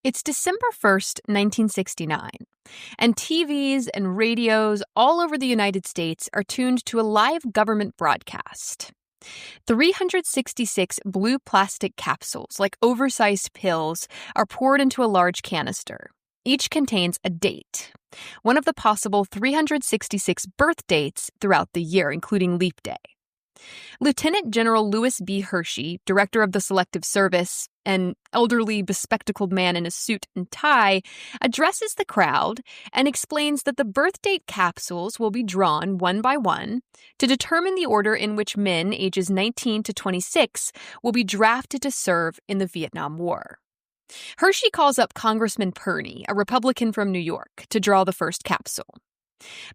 It's December 1st, 1969, and TVs and radios all over the United States are tuned to a live government broadcast. 366 blue plastic capsules, like oversized pills, are poured into a large canister. Each contains a date, one of the possible 366 birth dates throughout the year, including leap day. Lieutenant General Louis B. Hershey, director of the Selective Service, an elderly, bespectacled man in a suit and tie, addresses the crowd and explains that the birth date capsules will be drawn one by one to determine the order in which men ages 19 to 26 will be drafted to serve in the Vietnam War. Hershey calls up Congressman Perney, a Republican from New York, to draw the first capsule.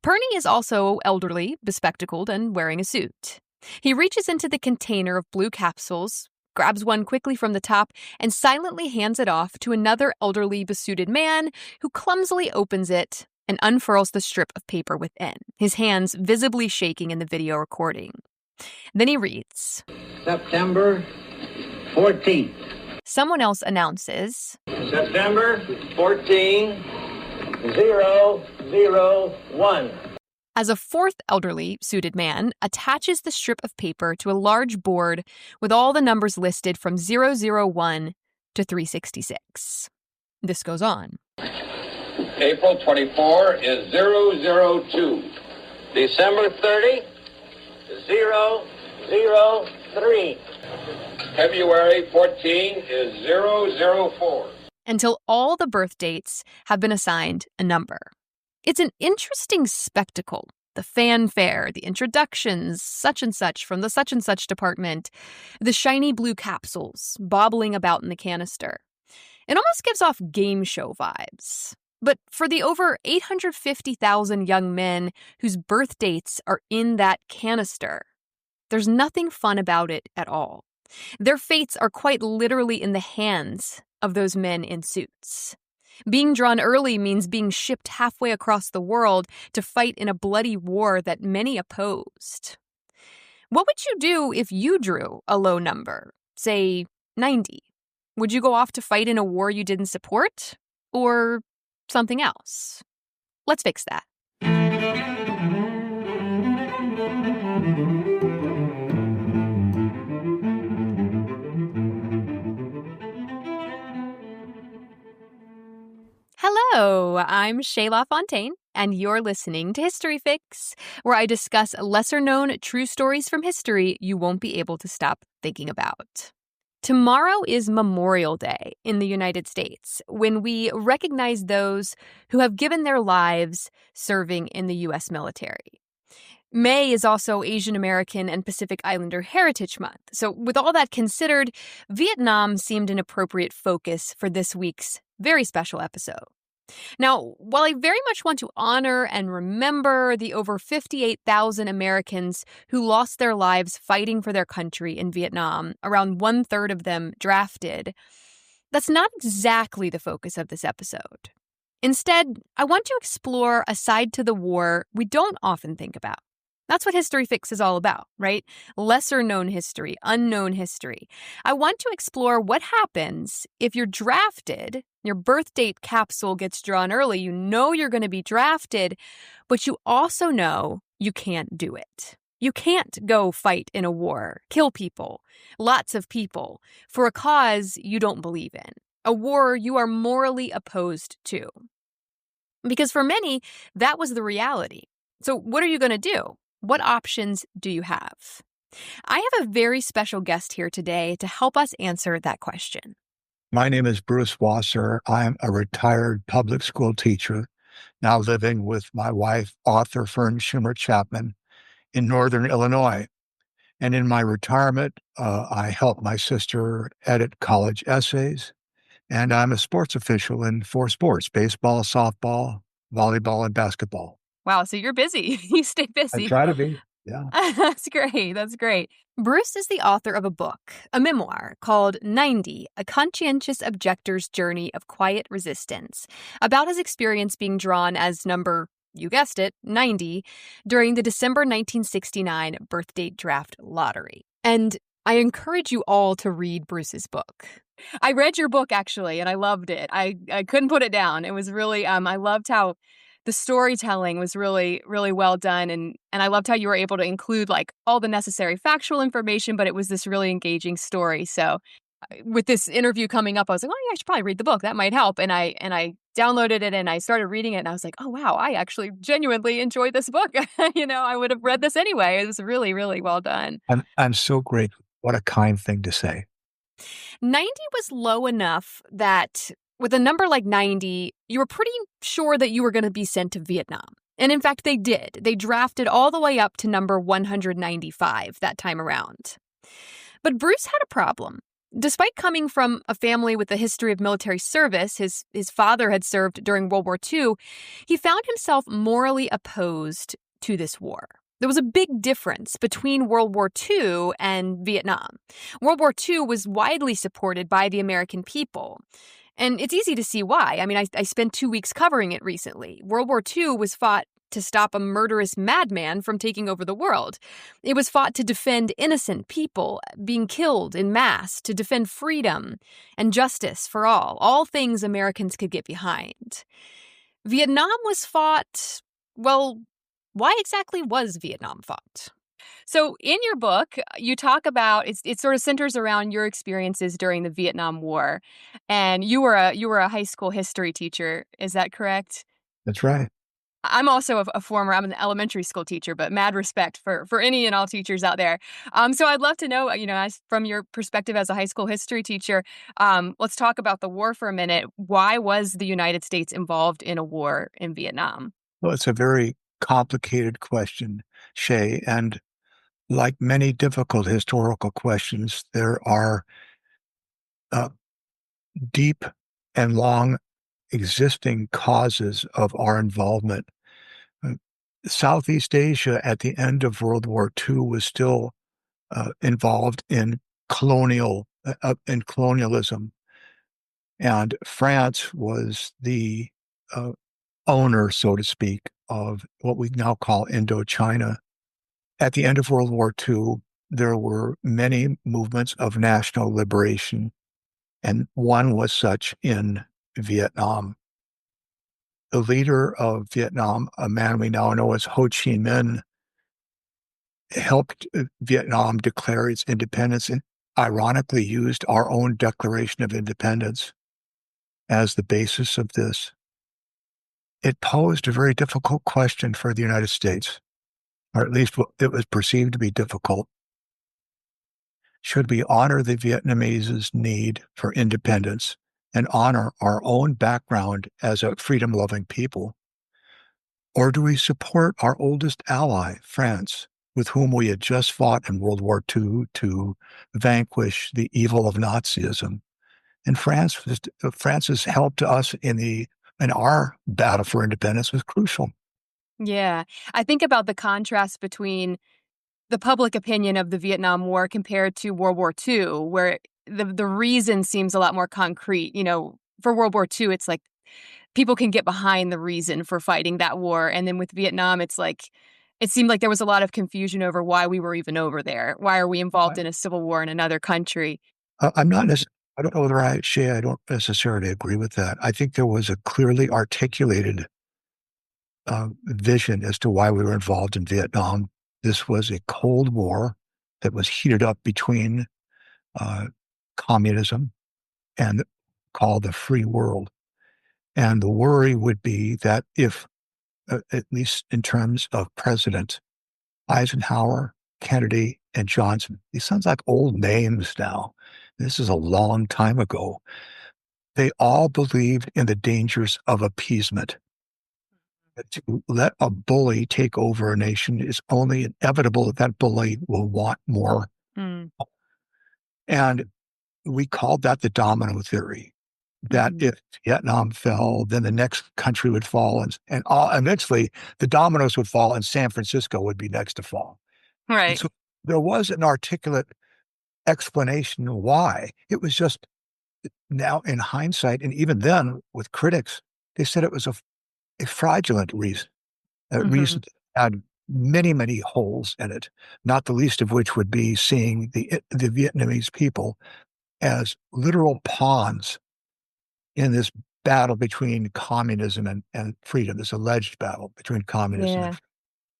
Perney is also elderly, bespectacled, and wearing a suit. He reaches into the container of blue capsules, grabs one quickly from the top, and silently hands it off to another elderly, besuited man who clumsily opens it and unfurls the strip of paper within, his hands visibly shaking in the video recording. Then he reads, September 14th. Someone else announces, September 14, 001. As a fourth elderly, suited man attaches the strip of paper to a large board with all the numbers listed from 001 to 366. This goes on. April 24 is 002. December 30, 003. February 14 is 004. Until all the birth dates have been assigned a number. It's an interesting spectacle. The fanfare, the introductions, such and such from the such and such department, the shiny blue capsules bobbling about in the canister. It almost gives off game show vibes. But for the over 850,000 young men whose birth dates are in that canister, there's nothing fun about it at all. Their fates are quite literally in the hands of those men in suits. Being drawn early means being shipped halfway across the world to fight in a bloody war that many opposed. What would you do if you drew a low number, say 90? Would you go off to fight in a war you didn't support? Or something else? Let's fix that. Hello, I'm Shayla Fontaine, and you're listening to History Fix, where I discuss lesser-known true stories from history you won't be able to stop thinking about. Tomorrow is Memorial Day in the United States, when we recognize those who have given their lives serving in the U.S. military. May is also Asian American and Pacific Islander Heritage Month, so with all that considered, Vietnam seemed an appropriate focus for this week's very special episode. Now, while I very much want to honor and remember the over 58,000 Americans who lost their lives fighting for their country in Vietnam, around 1/3 of them drafted, that's not exactly the focus of this episode. Instead, I want to explore a side to the war we don't often think about. That's what History Fix is all about, right? Lesser-known history, unknown history. I want to explore what happens if you're drafted, your birth date capsule gets drawn early, you know you're going to be drafted, but you also know you can't do it. You can't go fight in a war, kill people, lots of people, for a cause you don't believe in, a war you are morally opposed to. Because for many, that was the reality. So what are you going to do? What options do you have? I have a very special guest here today to help us answer that question. My name is Bruce Wasser. I'm a retired public school teacher, now living with my wife, author Fern Schumer Chapman, in Northern Illinois. And in my retirement, I help my sister edit college essays. And I'm a sports official in 4 sports: baseball, softball, volleyball, and basketball. Wow, so you're busy. You stay busy. I try to be, yeah. That's great. That's great. Bruce is the author of a book, a memoir called 90, A Conscientious Objector's Journey of Quiet Resistance, about his experience being drawn as number, you guessed it, 90, during the December 1969 birthdate draft lottery. And I encourage you all to read Bruce's book. I read your book, actually, and I loved it. I couldn't put it down. It was really, I loved how the storytelling was really, really well done. And I loved how you were able to include like all the necessary factual information, but it was this really engaging story. So with this interview coming up, I was like, oh yeah, I should probably read the book. That might help. And I downloaded it and I started reading it and I was like, oh wow, I actually genuinely enjoyed this book. I would have read this anyway. It was really, really well done. I'm so grateful. What a kind thing to say. 90 was low enough that with a number like 90, you were pretty sure that you were going to be sent to Vietnam. And in fact, they did. They drafted all the way up to number 195 that time around. But Bruce had a problem. Despite coming from a family with a history of military service, his father had served during World War II, he found himself morally opposed to this war. There was a big difference between World War II and Vietnam. World War II was widely supported by the American people. And it's easy to see why. I mean, I spent 2 weeks covering it recently. World War II was fought to stop a murderous madman from taking over the world. It was fought to defend innocent people being killed in mass, to defend freedom and justice for all things Americans could get behind. Vietnam was fought, well, why exactly was Vietnam fought? So in your book, you talk about it sort of centers around your experiences during the Vietnam War, and you were a high school history teacher. Is that correct? That's right. I'm also I'm an elementary school teacher, but mad respect for any and all teachers out there. So I'd love to know, from your perspective as a high school history teacher, let's talk about the war for a minute. Why was the United States involved in a war in Vietnam? Well, it's a very complicated question, Shay, and like many difficult historical questions, there are deep and long existing causes of our involvement. Southeast Asia at the end of World War II was still involved in colonialism, and France was the owner, so to speak, of what we now call Indochina. At the end of World War II, there were many movements of national liberation, and one was such in Vietnam. The leader of Vietnam, a man we now know as Ho Chi Minh, helped Vietnam declare its independence and ironically used our own Declaration of Independence as the basis of this. It posed a very difficult question for the United States, or at least it was perceived to be difficult. Should we honor the Vietnamese' need for independence and honor our own background as a freedom-loving people? Or do we support our oldest ally, France, with whom we had just fought in World War II to vanquish the evil of Nazism? And France's help to us in our battle for independence was crucial. Yeah. I think about the contrast between the public opinion of the Vietnam War compared to World War II, where the reason seems a lot more concrete. For World War II, it's like people can get behind the reason for fighting that war. And then with Vietnam, it's like it seemed like there was a lot of confusion over why we were even over there. Why are we involved in a civil war in another country? I don't know whether I don't necessarily agree with that. I think there was a clearly articulated vision as to why we were involved in Vietnam. This was a Cold War that was heated up between communism and called the free world. And the worry would be that if, at least in terms of President Eisenhower, Kennedy, and Johnson, these sound like old names now. This is a long time ago. They all believed in the dangers of appeasement. To let a bully take over a nation is only inevitable that that bully will want more. Mm. And we called that the domino theory, that if Vietnam fell, then the next country would fall, and eventually the dominoes would fall and San Francisco would be next to fall. Right. And so there was an articulate explanation why. It was just now in hindsight, and even then with critics, they said it was a fraudulent reason, a reason that had many, many holes in it, not the least of which would be seeing the Vietnamese people as literal pawns in this battle between communism and freedom, this alleged battle between communism and freedom.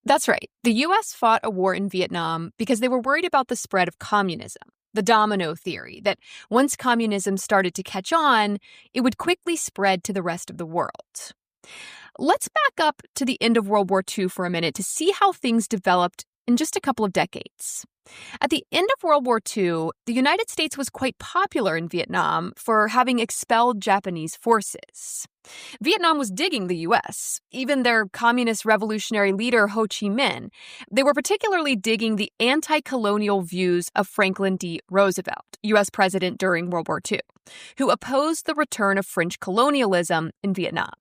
That's right. The U.S. fought a war in Vietnam because they were worried about the spread of communism, the domino theory, that once communism started to catch on, it would quickly spread to the rest of the world. Let's back up to the end of World War II for a minute to see how things developed in just a couple of decades. At the end of World War II, the United States was quite popular in Vietnam for having expelled Japanese forces. Vietnam was digging the U.S., even their communist revolutionary leader Ho Chi Minh. They were particularly digging the anti-colonial views of Franklin D. Roosevelt, U.S. president during World War II, who opposed the return of French colonialism in Vietnam.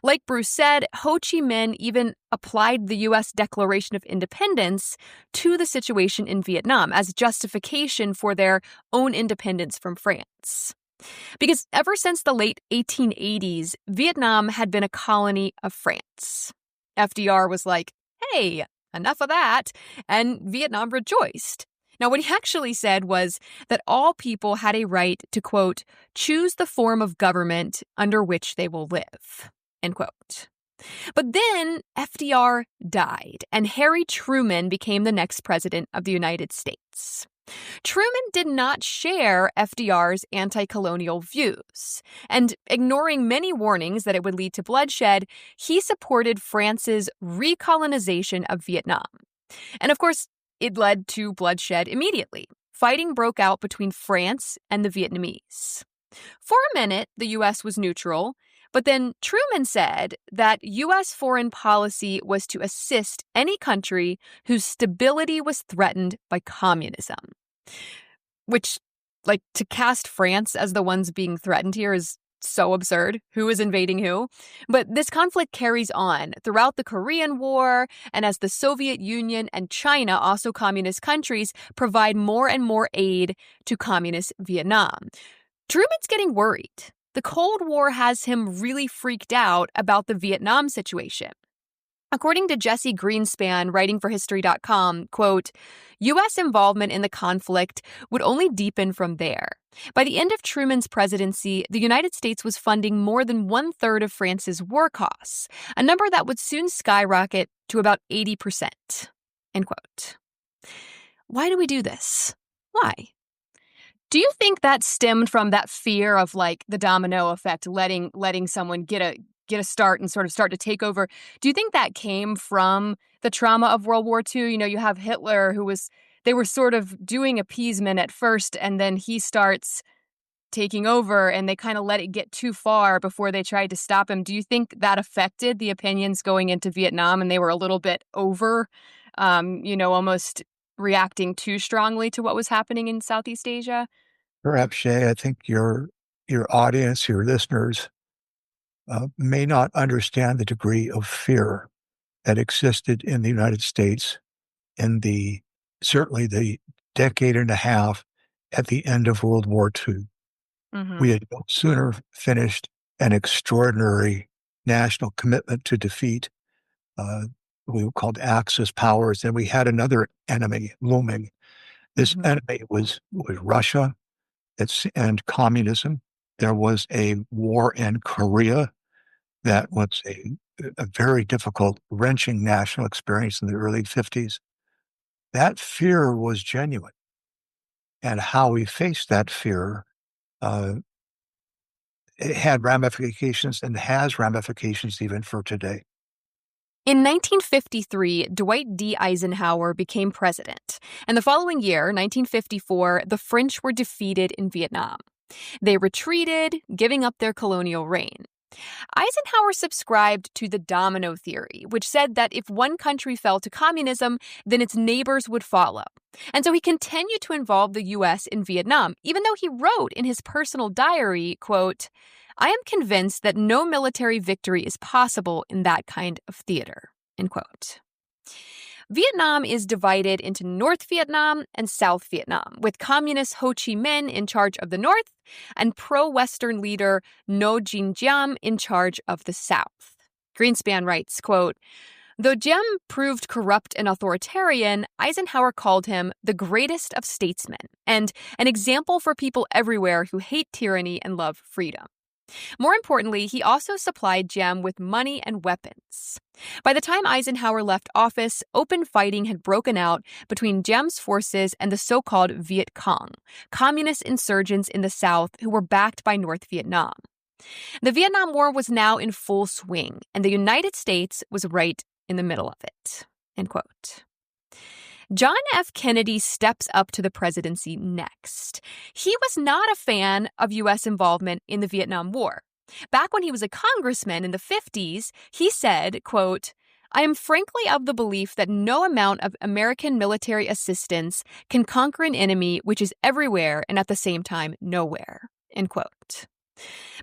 Like Bruce said, Ho Chi Minh even applied the U.S. Declaration of Independence to the situation in Vietnam as justification for their own independence from France. Because ever since the late 1880s, Vietnam had been a colony of France. FDR was like, hey, enough of that, and Vietnam rejoiced. Now, what he actually said was that all people had a right to, quote, choose the form of government under which they will live. End quote. But then FDR died, and Harry Truman became the next president of the United States. Truman did not share FDR's anti-colonial views, and ignoring many warnings that it would lead to bloodshed, he supported France's recolonization of Vietnam. And of course, it led to bloodshed immediately. Fighting broke out between France and the Vietnamese. For a minute, the U.S. was neutral, but then Truman said that U.S. foreign policy was to assist any country whose stability was threatened by communism. Which, like, to cast France as the ones being threatened here is so absurd. Who is invading who? But this conflict carries on throughout the Korean War, and as the Soviet Union and China, also communist countries, provide more and more aid to communist Vietnam. Truman's getting worried. The Cold War has him really freaked out about the Vietnam situation. According to Jesse Greenspan, writing for History.com, quote, U.S. involvement in the conflict would only deepen from there. By the end of Truman's presidency, the United States was funding more than 1/3 of France's war costs, a number that would soon skyrocket to about 80%. End quote. Why do we do this? Why? Do you think that stemmed from that fear of, like, the domino effect, letting someone get a start and sort of start to take over? Do you think that came from the trauma of World War II? You know, you have Hitler, they were sort of doing appeasement at first, and then he starts taking over, and they kind of let it get too far before they tried to stop him. Do you think that affected the opinions going into Vietnam, and they were a little bit over, almost reacting too strongly to what was happening in Southeast Asia? Perhaps, Shay, I think your audience, your listeners, may not understand the degree of fear that existed in the United States in certainly the decade and a half at the end of World War II. Mm-hmm. We had no sooner finished an extraordinary national commitment to defeat we called Axis powers, and we had another enemy looming. This enemy was Russia and communism. There was a war in Korea that was a very difficult, wrenching national experience in the early 50s. That fear was genuine. And how we faced that fear, it had ramifications and has ramifications even for today. In 1953, Dwight D. Eisenhower became president, and the following year, 1954, the French were defeated in Vietnam. They retreated, giving up their colonial reign. Eisenhower subscribed to the domino theory, which said that if one country fell to communism, then its neighbors would follow. And so he continued to involve the U.S. in Vietnam, even though he wrote in his personal diary, quote, I am convinced that no military victory is possible in that kind of theater, end quote. Vietnam is divided into North Vietnam and South Vietnam, with communist Ho Chi Minh in charge of the North and pro-Western leader Ngo Dinh Diem in charge of the South. Greenspan writes, quote, Though Diem proved corrupt and authoritarian, Eisenhower called him the greatest of statesmen and an example for people everywhere who hate tyranny and love freedom. More importantly, he also supplied Diem with money and weapons. By the time Eisenhower left office, open fighting had broken out between Diem's forces and the so-called Viet Cong, communist insurgents in the South who were backed by North Vietnam. The Vietnam War was now in full swing, and the United States was right in the middle of it. End quote. John F. Kennedy steps up to the presidency next. He was not a fan of U.S. involvement in the Vietnam War. Back when he was a congressman in the 50s, he said, quote, "I am frankly of the belief that no amount of American military assistance can conquer an enemy which is everywhere and at the same time nowhere." End quote.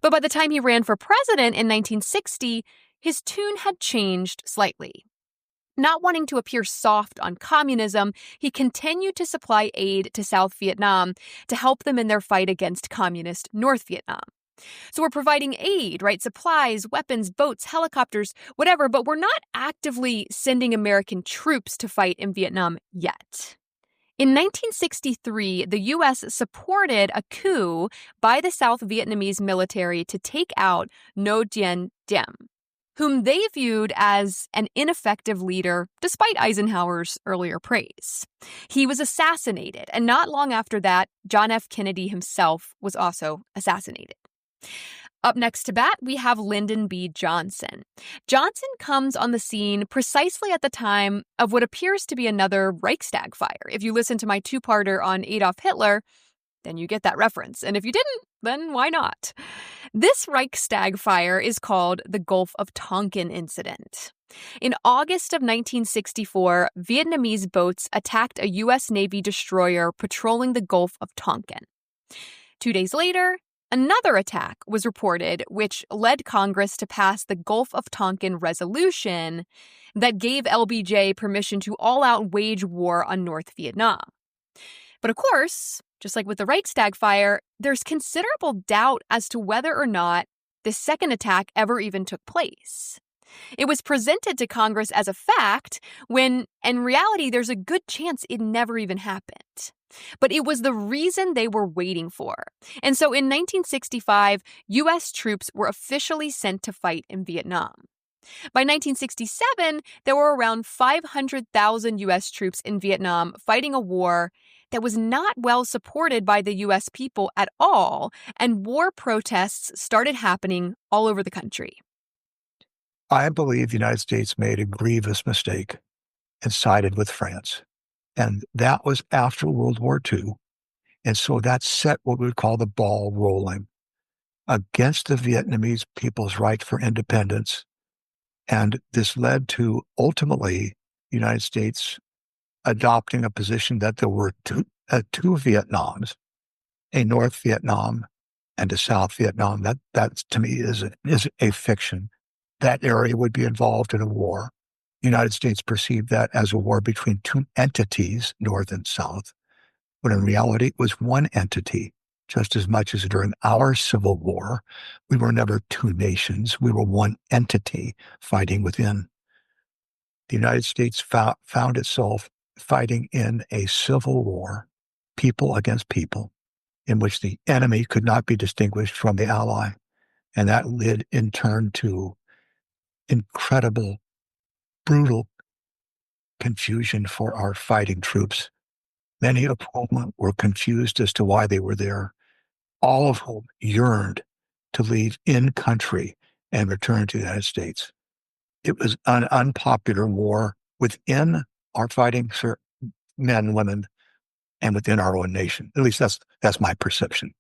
But by the time he ran for president in 1960, his tune had changed slightly. Not wanting to appear soft on communism, he continued to supply aid to South Vietnam to help them in their fight against communist North Vietnam. So we're providing aid, right? Supplies, weapons, boats, helicopters, whatever, but we're not actively sending American troops to fight in Vietnam yet. In 1963, the U.S. supported a coup by the South Vietnamese military to take out Ngo Dien Diem, whom they viewed as an ineffective leader despite Eisenhower's earlier praise. He was assassinated, and not long after that, John F. Kennedy himself was also assassinated. Up next to bat, we have Lyndon B. Johnson. Johnson comes on the scene precisely at the time of what appears to be another Reichstag fire. If you listen to my two-parter on Adolf Hitler, then you get that reference. And if you didn't, then why not? This Reichstag fire is called the Gulf of Tonkin incident. In August of 1964, Vietnamese boats attacked a U.S. Navy destroyer patrolling the Gulf of Tonkin. 2 days later, another attack was reported, which led Congress to pass the Gulf of Tonkin resolution that gave LBJ permission to all-out wage war on North Vietnam. But of course, just like with the Reichstag fire, there's considerable doubt as to whether or not this second attack ever even took place. It was presented to Congress as a fact when, in reality, there's a good chance it never even happened. But it was the reason they were waiting for. And so in 1965, U.S. troops were officially sent to fight in Vietnam. By 1967, there were around 500,000 U.S. troops in Vietnam fighting a war that was not well supported by the U.S. people at all, and war protests started happening all over the country. I believe the United States made a grievous mistake and sided with France. And that was after World War II. And so that set what we would call the ball rolling against the Vietnamese people's right for independence. And this led to, ultimately, the United States adopting a position that there were two Vietnams, a North Vietnam and a South Vietnam. That to me is a fiction. That area would be involved in a war. The United States perceived that as a war between two entities, North and South, when in reality it was one entity, just as much as during our Civil War. We were never two nations. We were one entity fighting within. The United States found itself fighting in a civil war, people against people, in which the enemy could not be distinguished from the ally. And that led in turn to incredible, brutal confusion for our fighting troops, many of whom were confused as to why they were there, all of whom yearned to leave in country and return to the United States. It was an unpopular war within our fighting men and women and within our own nation. At least that's my perception.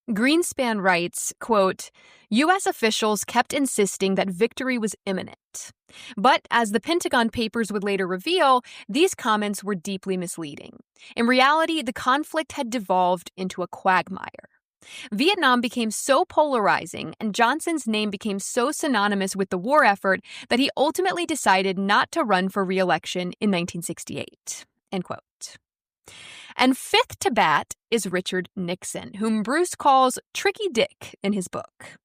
Greenspan writes, quote, U.S. officials kept insisting that victory was imminent. But as the Pentagon Papers would later reveal, these comments were deeply misleading. In reality, the conflict had devolved into a quagmire. Vietnam became so polarizing and Johnson's name became so synonymous with the war effort that he ultimately decided not to run for re-election in 1968. End quote. And fifth to bat is Richard Nixon, whom Bruce calls Tricky Dick in his book.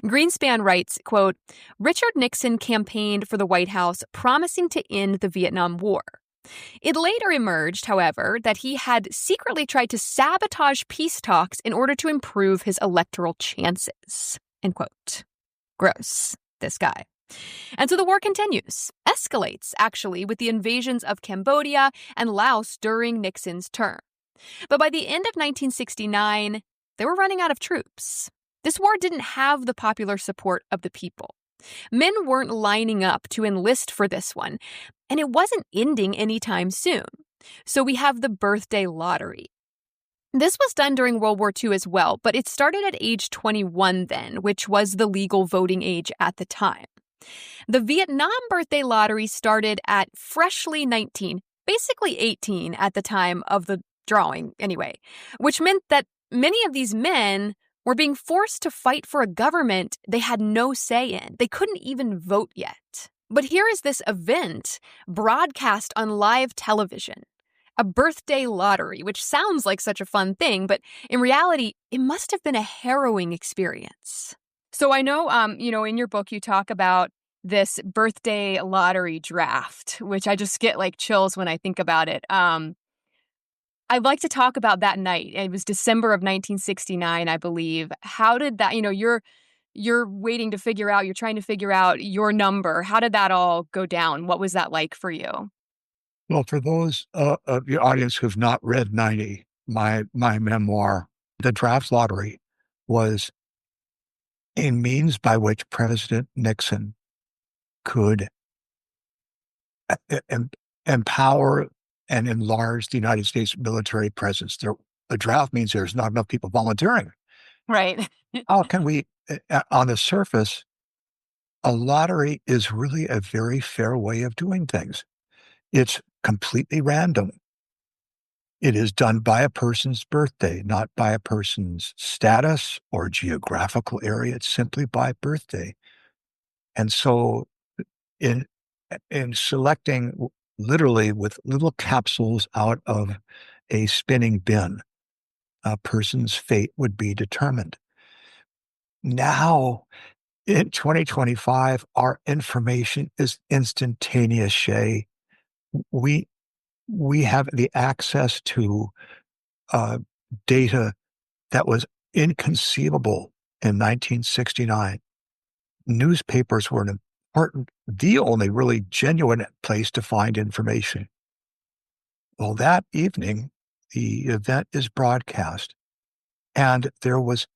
Greenspan writes, quote, Richard Nixon campaigned for the White House promising to end the Vietnam War. It later emerged, however, that he had secretly tried to sabotage peace talks in order to improve his electoral chances. End quote. Gross, this guy. And so the war continues, escalates, actually, with the invasions of Cambodia and Laos during Nixon's term. But by the end of 1969, they were running out of troops. This war didn't have the popular support of the people. Men weren't lining up to enlist for this one, and it wasn't ending anytime soon. So we have the birthday lottery. This was done during World War II as well, but it started at age 21 then, which was the legal voting age at the time. The Vietnam birthday lottery started at freshly 19, basically 18 at the time of the drawing anyway, which meant that many of these men were being forced to fight for a government they had no say in. They couldn't even vote yet. But here is this event broadcast on live television, a birthday lottery, which sounds like such a fun thing, but in reality, it must have been a harrowing experience. So I know, in your book, you talk about this birthday lottery draft, which I just get like chills when I think about it. I'd like to talk about that night. It was December of 1969, I believe. How did that, you're waiting to figure out, you're trying to figure out your number. How did that all go down? What was that like for you? Well, for those of your audience who've not read 90, my memoir, the draft lottery was a means by which President Nixon could empower and enlarge the United States military presence. A draft means there's not enough people volunteering. Right. How can we, on the surface, a lottery is really a very fair way of doing things. It's completely random. It is done by a person's birthday, not by a person's status or geographical area. It's simply by birthday. And so in selecting literally with little capsules out of a spinning bin, a person's fate would be determined. Now, in 2025, our information is instantaneous, Shay. We have the access to data that was inconceivable in 1969. Newspapers were an important, the only really genuine place to find information. Well, that evening, the event is broadcast, and there was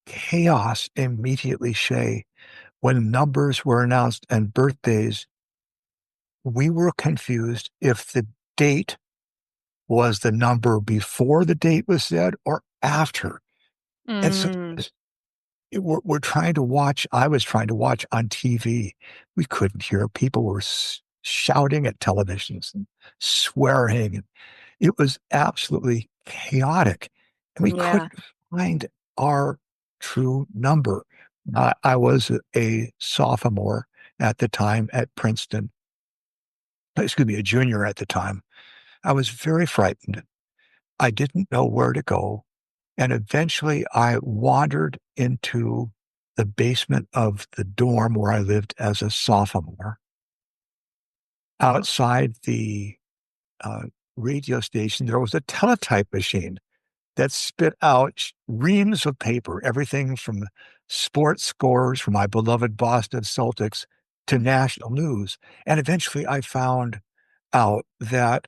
chaos immediately, Shay. When numbers were announced and birthdays, we were confused if the date was the number before the date was said or after. And so we're trying to watch. I was trying to watch on TV. We couldn't hear. People were shouting at televisions and swearing. It was absolutely chaotic. And we couldn't find our true number. I was a sophomore at the time at Princeton. A junior at the time. I was very frightened. I didn't know where to go. And eventually I wandered into the basement of the dorm where I lived as a sophomore. Outside the radio station, there was a teletype machine that spit out reams of paper, everything from sports scores from my beloved Boston Celtics to national news. And eventually I found out that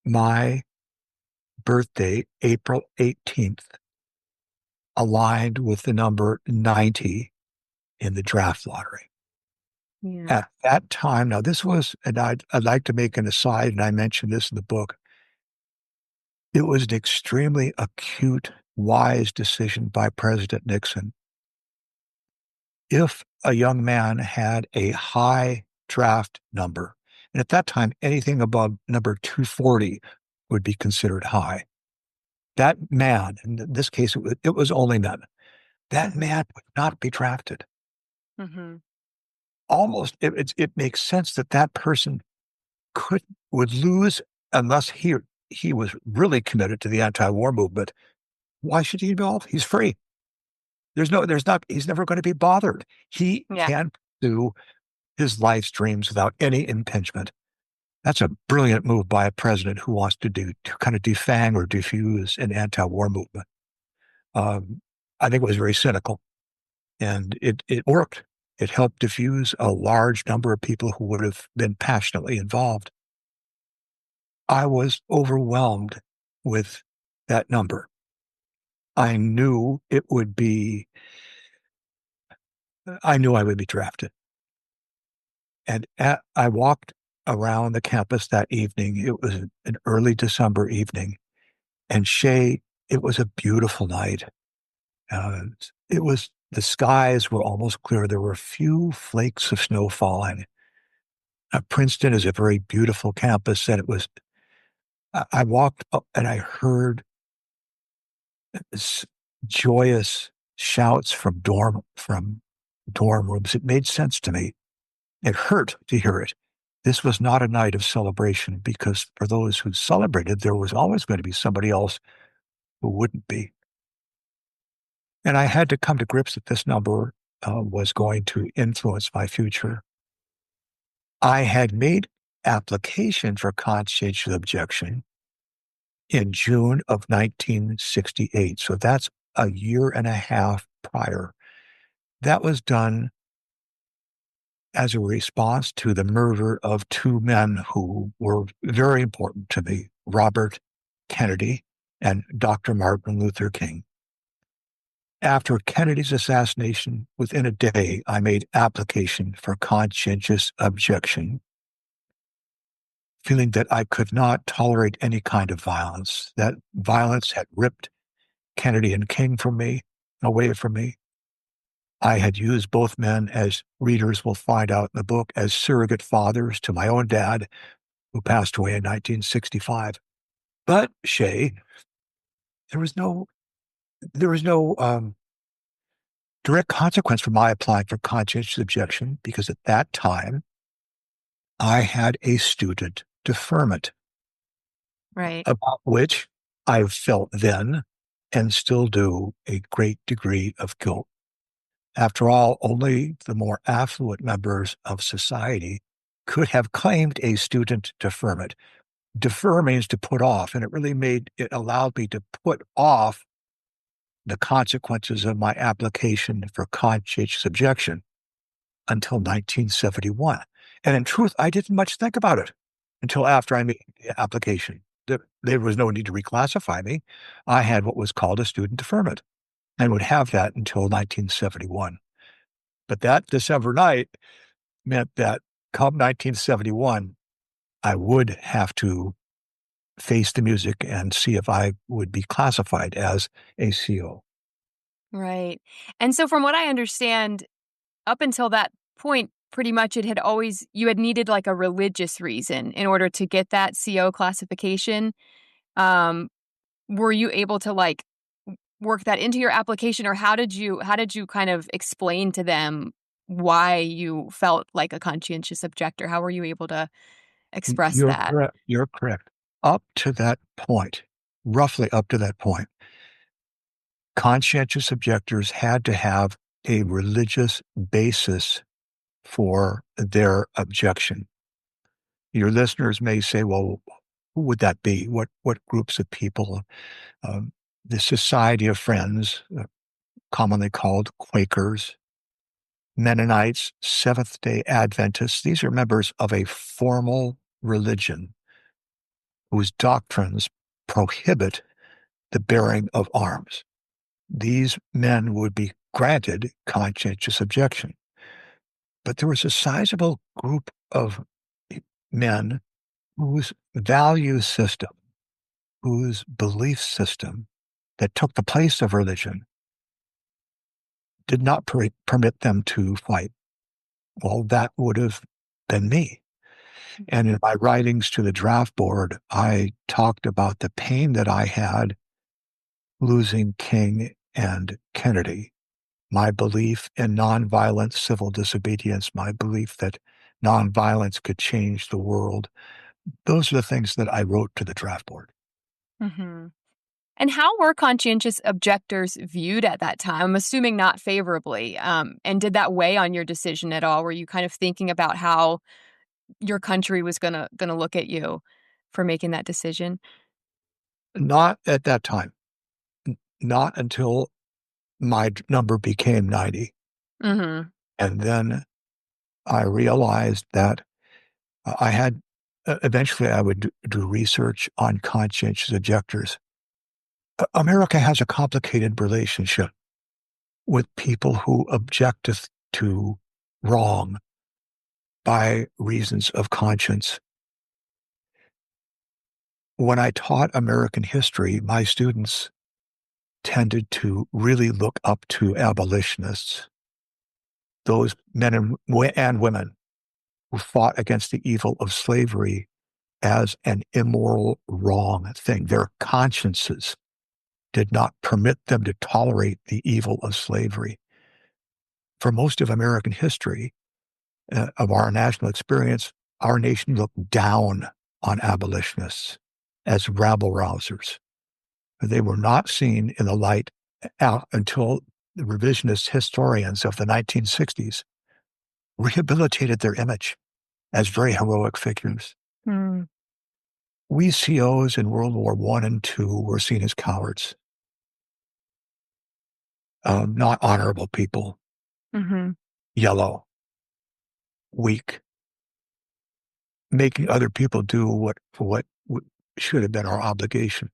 my birthday, April 18th, aligned with the number 90 in the draft lottery. Yeah. At that time, now this was, and I'd like to make an aside, and I mentioned this in the book, it was an extremely acute, wise decision by President Nixon. If a young man had a high draft number, and at that time, anything above number 240 would be considered high. That man, in this case, it was only men, that man would not be drafted. Mm-hmm. Almost, it makes sense that person would lose unless he was really committed to the anti-war movement. Why should he be involved? He's free. he's never going to be bothered. He Yeah. can pursue his life's dreams without any impingement. That's a brilliant move by a president who wants to kind of defang or diffuse an anti-war movement. I think it was very cynical, and it worked. It helped diffuse a large number of people who would have been passionately involved. I was overwhelmed with that number. I knew I knew I would be drafted. And I walked around the campus that evening. It was an early December evening. And Shay, it was a beautiful night. The skies were almost clear. There were a few flakes of snow falling. Princeton is a very beautiful campus. And I walked up and I heard joyous shouts from dorm rooms. It made sense to me. It hurt to hear it. This was not a night of celebration, because for those who celebrated, there was always going to be somebody else who wouldn't be. And I had to come to grips that this number was going to influence my future. I had made application for conscientious objection in June of 1968. So that's a year and a half prior. That was done as a response to the murder of two men who were very important to me, Robert Kennedy and Dr. Martin Luther King. After Kennedy's assassination, within a day, I made application for conscientious objection, feeling that I could not tolerate any kind of violence. That violence had ripped Kennedy and King away from me. I had used both men, as readers will find out in the book, as surrogate fathers to my own dad, who passed away in 1965. But, Shay, there was no direct consequence for my applying for conscientious objection, because at that time, I had a student deferment, Right. about which I felt then, and still do, a great degree of guilt. After all, only the more affluent members of society could have claimed a student deferment. Defer means to put off, and it allowed me to put off the consequences of my application for conscientious objection until 1971. And in truth, I didn't much think about it until after I made the application. There was no need to reclassify me. I had what was called a student deferment, and would have that until 1971. But that December night meant that come 1971, I would have to face the music and see if I would be classified as a CO. Right. And so from what I understand, up until that point, pretty much you had needed like a religious reason in order to get that CO classification. Were you able to like work that into your application, or how did you kind of explain to them why you felt like a conscientious objector? How were you able to express You're that? correct. You're correct. Up to that point, roughly up to that point, conscientious objectors had to have a religious basis for their objection. Your listeners may say, well, who would that be? What groups of people? The Society of Friends, commonly called Quakers, Mennonites, Seventh-day Adventists. These are members of a formal religion whose doctrines prohibit the bearing of arms. These men would be granted conscientious objection. But there was a sizable group of men whose value system, whose belief system that took the place of religion did not permit them to fight. Well, that would have been me. And in my writings to the draft board, I talked about the pain that I had losing King and Kennedy, my belief in nonviolent civil disobedience, my belief that nonviolence could change the world. Those are the things that I wrote to the draft board. Mm-hmm. And how were conscientious objectors viewed at that time? I'm assuming not favorably. And did that weigh on your decision at all? Were you kind of thinking about how your country was gonna look at you for making that decision? Not at that time. Not until my number became 90. Mm-hmm. And then I realized that I had eventually I would do research on conscientious objectors. America has a complicated relationship with people who object to wrong by reasons of conscience. When I taught American history, my students tended to really look up to abolitionists, those men and women who fought against the evil of slavery as an immoral, wrong thing. Their consciences did not permit them to tolerate the evil of slavery. For most of American history, of our national experience, our nation looked down on abolitionists as rabble-rousers. They were not seen in the light until the revisionist historians of the 1960s rehabilitated their image as very heroic figures. Mm. We COs in World War I and II were seen as cowards, not honorable people, Mm-hmm. yellow, weak, making other people do what should have been our obligation.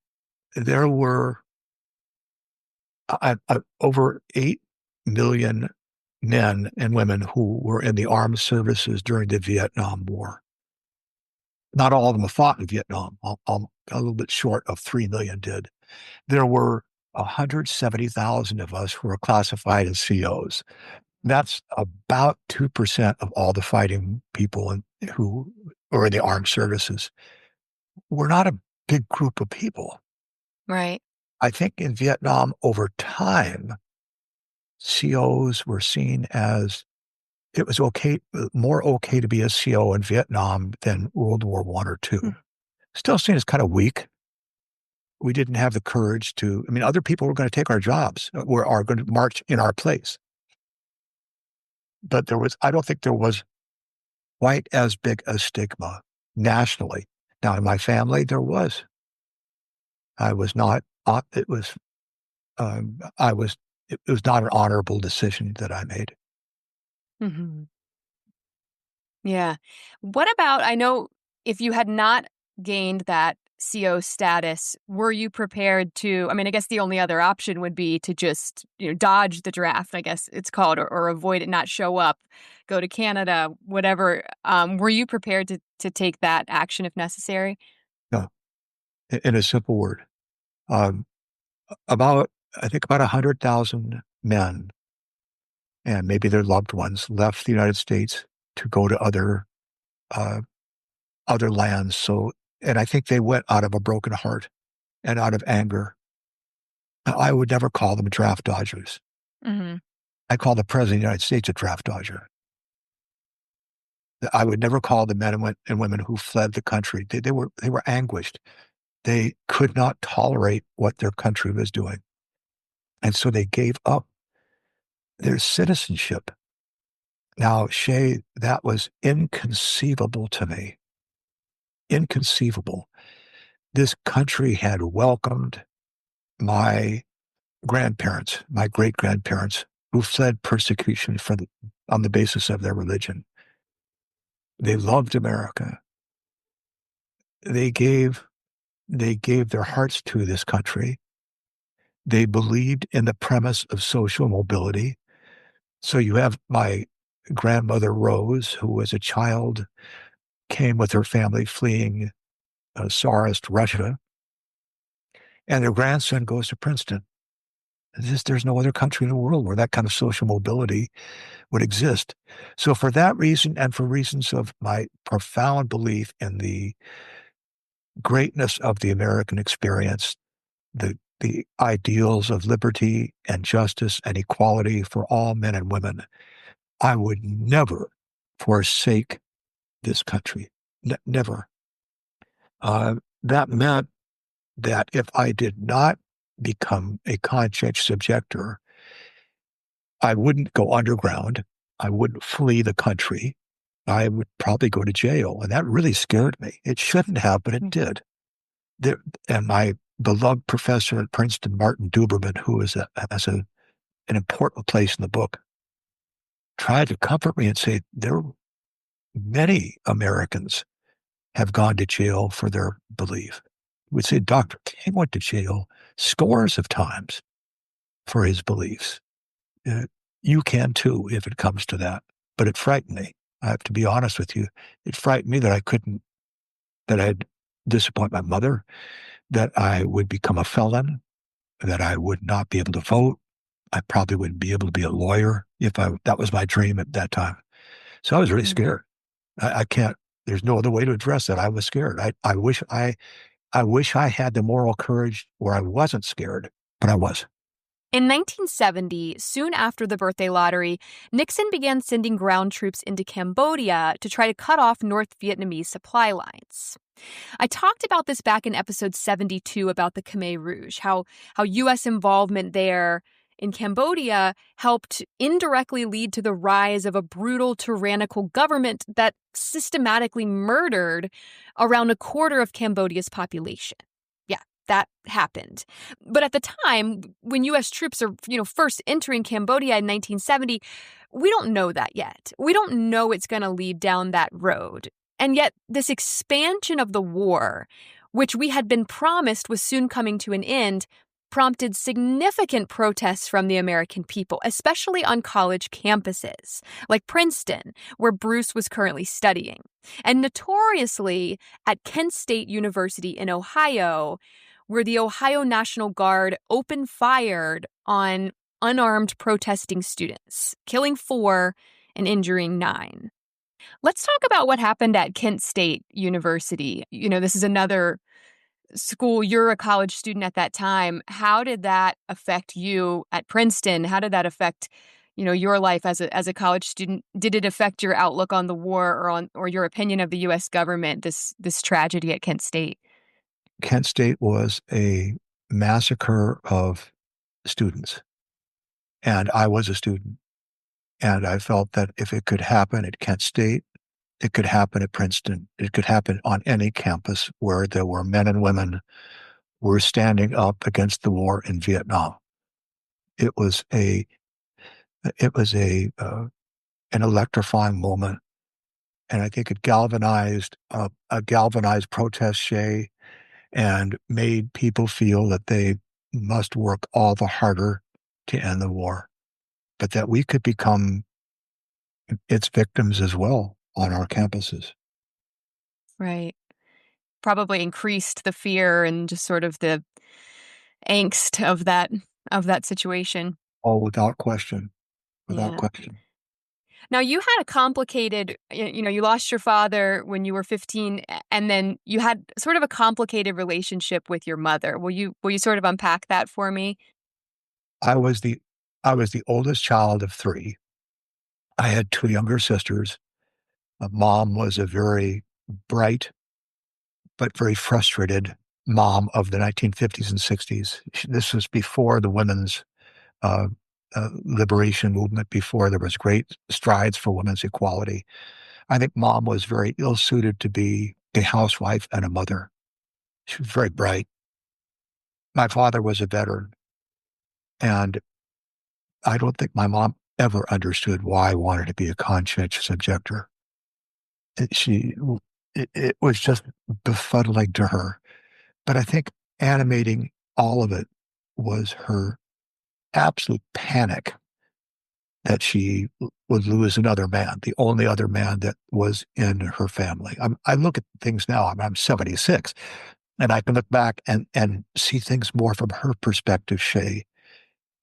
There were over 8 million men and women who were in the armed services during the Vietnam War. Not all of them fought in Vietnam. A little bit short of 3 million did. There were 170,000 of us who were classified as COs. That's about 2% of all the fighting people who were in the armed services. We're not a big group of people. Right. I think in Vietnam, over time, COs were seen as it was more okay to be a CO in Vietnam than World War I or II. Still seen as kind of weak. We didn't have the courage to, other people were going to take our jobs, are going to march in our place. But I don't think there was quite as big a stigma nationally. Now, in my family, there was. I was not, it was not an honorable decision that I made. Mm-hmm. Yeah. What about, I know if you had not gained that CO status, were you prepared to, I guess the only other option would be to just, dodge the draft, I guess it's called, or avoid it, not show up, go to Canada, whatever. Were you prepared to take that action if necessary? No, in a simple word. I think about 100,000 men and maybe their loved ones left the United States to go to other lands. And I think they went out of a broken heart and out of anger. I would never call them draft dodgers. Mm-hmm. I call the president of the United States a draft dodger. I would never call the men and women who fled the country. They were anguished. They could not tolerate what their country was doing. And so they gave up their citizenship. Now, Shay, that was inconceivable to me. Inconceivable. This country had welcomed my grandparents, my great-grandparents, who fled persecution on the basis of their religion. They loved America. They gave their hearts to this country. They believed in the premise of social mobility. So you have my grandmother Rose, who as a child came with her family fleeing Tsarist Russia, and their grandson goes to Princeton. There's no other country in the world where that kind of social mobility would exist. So for that reason, and for reasons of my profound belief in the greatness of the American experience, the ideals of liberty and justice and equality for all men and women, I would never forsake this country. Never. That meant that if I did not become a conscientious objector, I wouldn't go underground. I wouldn't flee the country. I would probably go to jail. And that really scared me. It shouldn't have, but it did. And my beloved professor at Princeton, Martin Duberman, who has an important place in the book, tried to comfort me and say, many Americans have gone to jail for their belief. He would say, Dr. King went to jail scores of times for his beliefs. You can too, if it comes to that. But it frightened me. I have to be honest with you. It frightened me that I'd disappoint my mother, that I would become a felon, that I would not be able to vote. I probably wouldn't be able to be a lawyer that was my dream at that time. So I was really scared. I can't, there's no other way to address that. I was scared. I wish I had the moral courage where I wasn't scared, but I was. In 1970, soon after the birthday lottery, Nixon began sending ground troops into Cambodia to try to cut off North Vietnamese supply lines. I talked about this back in episode 72 about the Khmer Rouge, how U.S. involvement there in Cambodia helped indirectly lead to the rise of a brutal, tyrannical government that systematically murdered around a quarter of Cambodia's population. Yeah, that happened. But at the time, when U.S. troops are, first entering Cambodia in 1970, we don't know that yet. We don't know it's going to lead down that road. And yet, this expansion of the war, which we had been promised was soon coming to an end, prompted significant protests from the American people, especially on college campuses, like Princeton, where Bruce was currently studying, and notoriously at Kent State University in Ohio, where the Ohio National Guard opened fire on unarmed protesting students, killing 4 and injuring 9. Let's talk about what happened at Kent State University. This is another school. You're a college student at that time. How did that affect you at Princeton? How did that affect, your life as a college student? Did it affect your outlook on the war or your opinion of the U.S. government, this tragedy at Kent State? Kent State was a massacre of students. And I was a student. And I felt that if it could happen at Kent State, it could happen at Princeton. It could happen on any campus where there were men and women who were standing up against the war in Vietnam. It was an electrifying moment, and I think it galvanized a galvanized protest, Shay, and made people feel that they must work all the harder to end the war, but that we could become its victims as well on our campuses. Right. Probably increased the fear and just sort of the angst of that situation. Oh, without question. Without Yeah. question. Now, you had a complicated, you lost your father when you were 15, and then you had sort of a complicated relationship with your mother. Will you sort of unpack that for me? I was the oldest child of 3. I had 2 younger sisters. My mom was a very bright but very frustrated mom of the 1950s and 60s. This was before the women's liberation movement, before there was great strides for women's equality. I think Mom was very ill-suited to be a housewife and a mother. She was very bright. My father was a veteran, and I don't think my mom ever understood why I wanted to be a conscientious objector. It was just befuddling to her. But I think animating all of it was her absolute panic that she would lose another man, the only other man that was in her family. I look at things now, I'm 76, and I can look back and see things more from her perspective, Shay.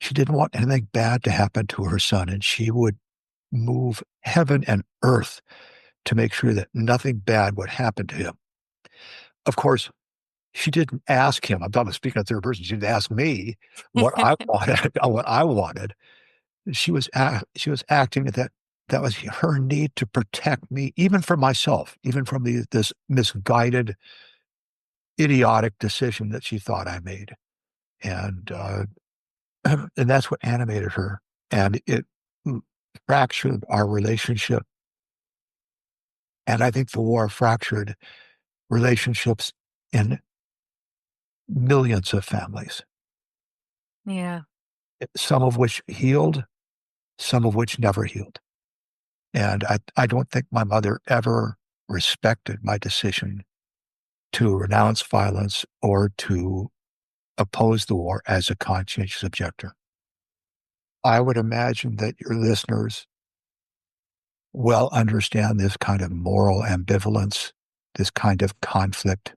She didn't want anything bad to happen to her son, and she would move heaven and earth to make sure that nothing bad would happen to him. Of course, she didn't ask him. I'm speaking of third person. She didn't ask me what I wanted. She was acting that was her need to protect me, even from myself, even from this misguided, idiotic decision that she thought I made. And and that's what animated her. And it fractured our relationship. And I think the war fractured relationships in millions of families, Yeah. some of which healed, some of which never healed. And I don't think my mother ever respected my decision to renounce violence or to oppose the war as a conscientious objector. I would imagine that your listeners well understand this kind of moral ambivalence, this kind of conflict.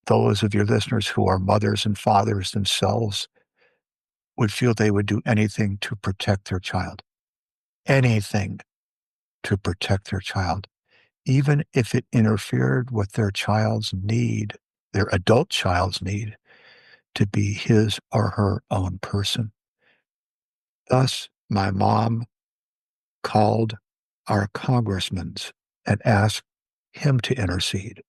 Those of your listeners who are mothers and fathers themselves would feel they would do anything to protect their child, anything to protect their child, even if it interfered with their child's need, their adult child's need to be his or her own person. Thus, my mom called our congressman and asked him to intercede.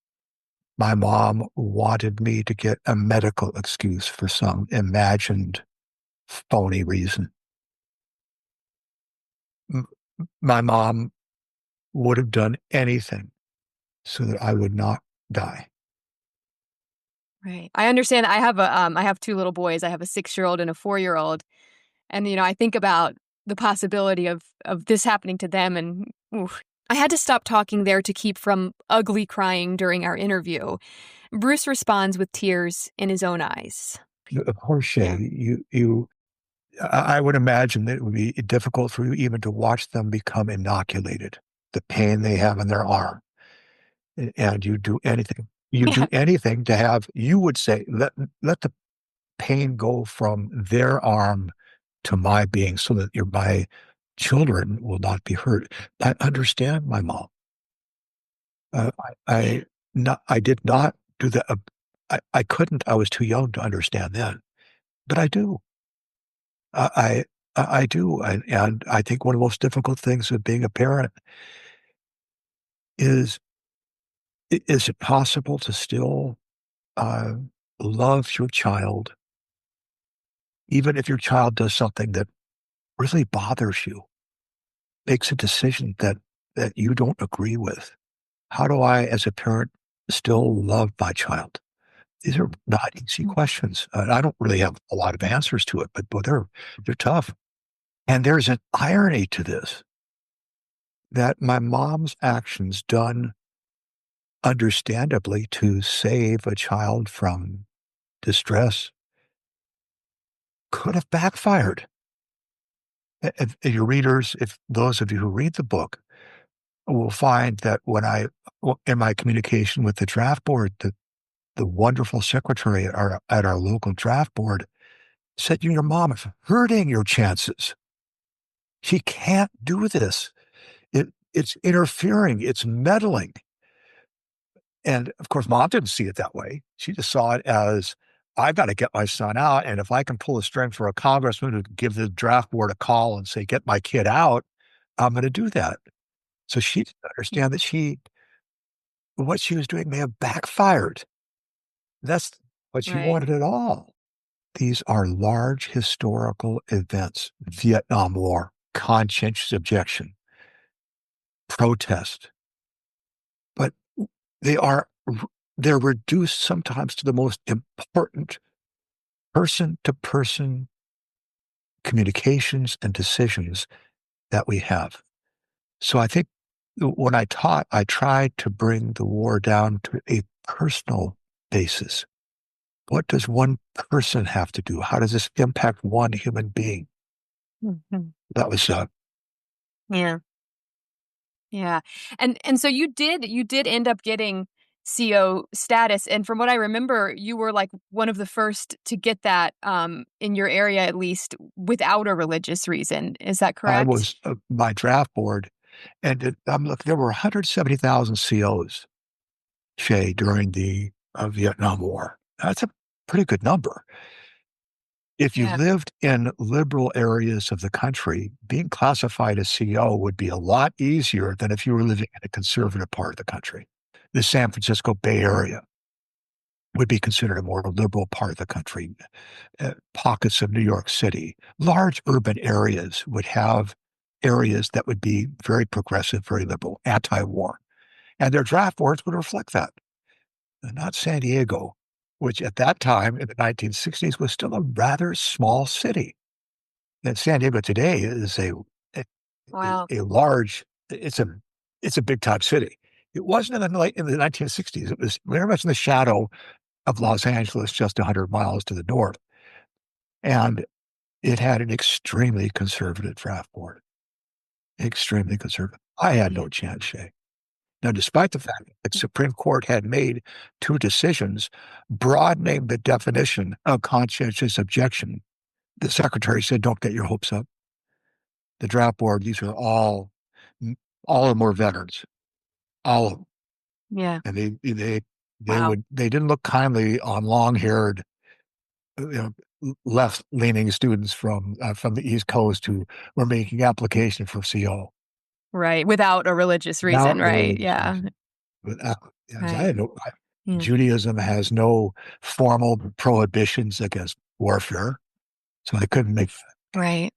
My mom wanted me to get a medical excuse for some imagined phony reason. My mom would have done anything so that I would not die. Right. I understand. I have two little boys. I have a 6-year-old and a 4-year-old. And, I think about the possibility of this happening to them. And oof. I had to stop talking there to keep from ugly crying during our interview. Bruce responds with tears in his own eyes. Of course, Shay, I would imagine that it would be difficult for you even to watch them become inoculated, the pain they have in their arm. And you do anything. You do anything to have, you would say, let the pain go from their arm to my being so that my children will not be hurt. I understand my mom. I did not do that. I couldn't. I was too young to understand then, but I do. I do, and I think one of the most difficult things of being a parent is it possible to still love your child, even if your child does something that really bothers you, makes a decision that you don't agree with? How do I, as a parent, still love my child? These are not easy questions. I don't really have a lot of answers to it, but they're tough. And there's an irony to this, that my mom's actions done understandably to save a child from distress could have backfired. If your readers, if those of you who read the book, will find that in my communication with the draft board, the wonderful secretary at our local draft board said, your mom is hurting your chances. She can't do this. It's interfering. It's meddling. And of course, mom didn't see it that way. She just saw it as, I've got to get my son out. And if I can pull a string for a congressman who give the draft board a call and say, get my kid out, I'm going to do that. So she didn't understand that what she was doing may have backfired. That's what she wanted at all. These are large historical events: Vietnam War, conscientious objection, protest. But they're reduced sometimes to the most important person-to-person communications and decisions that we have. So I think when I taught, I tried to bring the war down to a personal basis. What does one person have to do? How does this impact one human being? Mm-hmm. That was Yeah. Yeah. And so you did end up getting CO status. And from what I remember, you were like one of the first to get that in your area, at least without a religious reason. Is that correct? I was my draft board, and there were 170,000 COs, Shay, during the Vietnam War. That's a pretty good number. If you lived in liberal areas of the country, being classified as CO would be a lot easier than if you were living in a conservative part of the country, the San Francisco Bay Area. would be considered a more liberal part of the country. Pockets of New York City, large urban areas would have areas that would be very progressive, very liberal, anti-war. And their draft boards would reflect that. Not San Diego, which at that time in the 1960s was still a rather small city. And San Diego today is a, Wow. a large, it's a big time city. It wasn't in the 1960s. It was very much in the shadow of Los Angeles, just 100 miles to the north. And it had an extremely conservative draft board, extremely conservative. I had no chance, Shay. Now, despite the fact that the Supreme Court had made two decisions broadening the definition of conscientious objection, the secretary said, don't get your hopes up. The draft board, these are all of them were veterans, all of them. Yeah. And Wow. they didn't look kindly on long-haired, left-leaning students from the East Coast who were making application for CO. Right. Without a religious reason, Without a right? religious Yeah. reason. Yes, Right. Yeah. Judaism has no formal prohibitions against warfare, so they couldn't make. Right.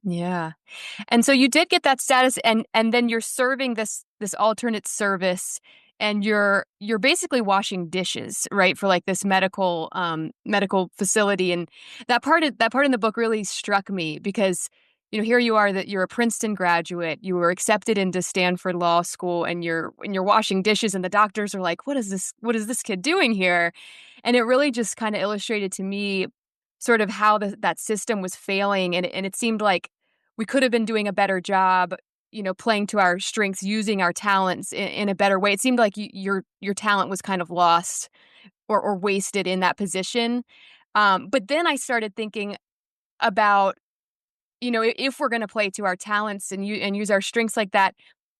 Yeah. And so you did get that status, and then you're serving this alternate service, and you're basically washing dishes, right, for like this medical facility. And that part in the book really struck me because here you are, that you're a Princeton graduate, you were accepted into Stanford Law School, and you're washing dishes, and the doctors are like, what is this kid doing here? And it really just kind of illustrated to me sort of how that system was failing, and it seemed like we could have been doing a better job, playing to our strengths, using our talents in a better way. It seemed like your talent was kind of lost or wasted in that position. But then I started thinking about, if we're going to play to our talents and use our strengths like that,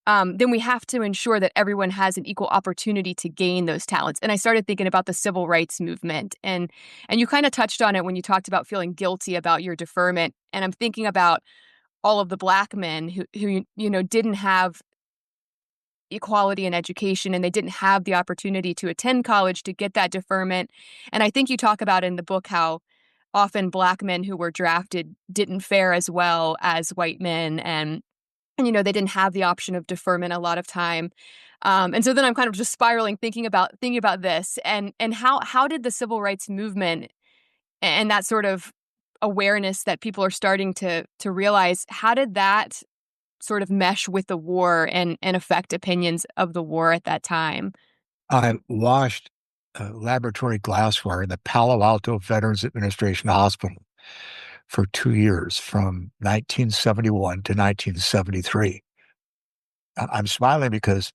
then we have to ensure that everyone has an equal opportunity to gain those talents. And I started thinking about the civil rights movement, and you kind of touched on it when you talked about feeling guilty about your deferment. And I'm thinking about all of the Black men who didn't have equality in education, and they didn't have the opportunity to attend college to get that deferment. And I think you talk about in the book how often Black men who were drafted didn't fare as well as white men, and they didn't have the option of deferment a lot of time. And so then I'm kind of just spiraling, thinking about this, and how did the civil rights movement and that sort of awareness that people are starting to realize, how did that sort of mesh with the war and affect opinions of the war at that time? I washed laboratory glassware in the Palo Alto Veterans Administration Hospital for 2 years, from 1971 to 1973. I'm smiling because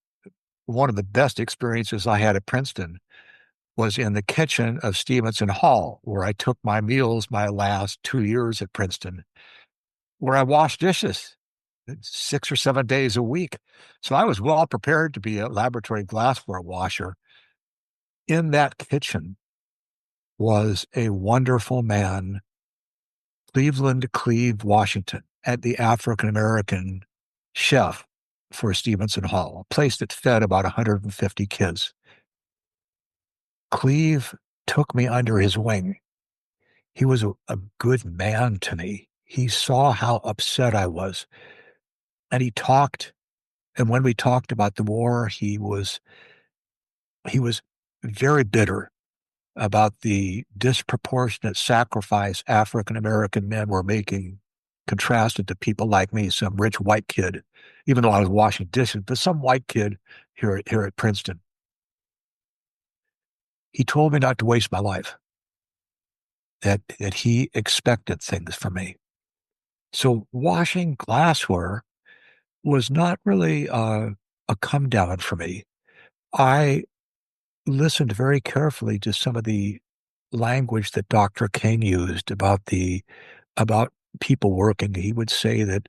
one of the best experiences I had at Princeton was in the kitchen of Stevenson Hall, where I took my meals my last 2 years at Princeton, where I washed dishes 6 or 7 days a week. So I was well prepared to be a laboratory glassware washer. In that kitchen was a wonderful man, Cleveland Cleve Washington, at the African-American chef for Stevenson Hall, a place that fed about 150 kids. Cleve took me under his wing. He was a good man to me. He saw how upset I was. And he talked, and when we talked about the war, he was very bitter about the disproportionate sacrifice African American men were making, contrasted to people like me, some rich white kid, even though I was washing dishes, but some white kid here at Princeton. He told me not to waste my life, that he expected things from me. So washing glassware was not really a come down for me. I listened very carefully to some of the language that Dr. King used about people working. He would say that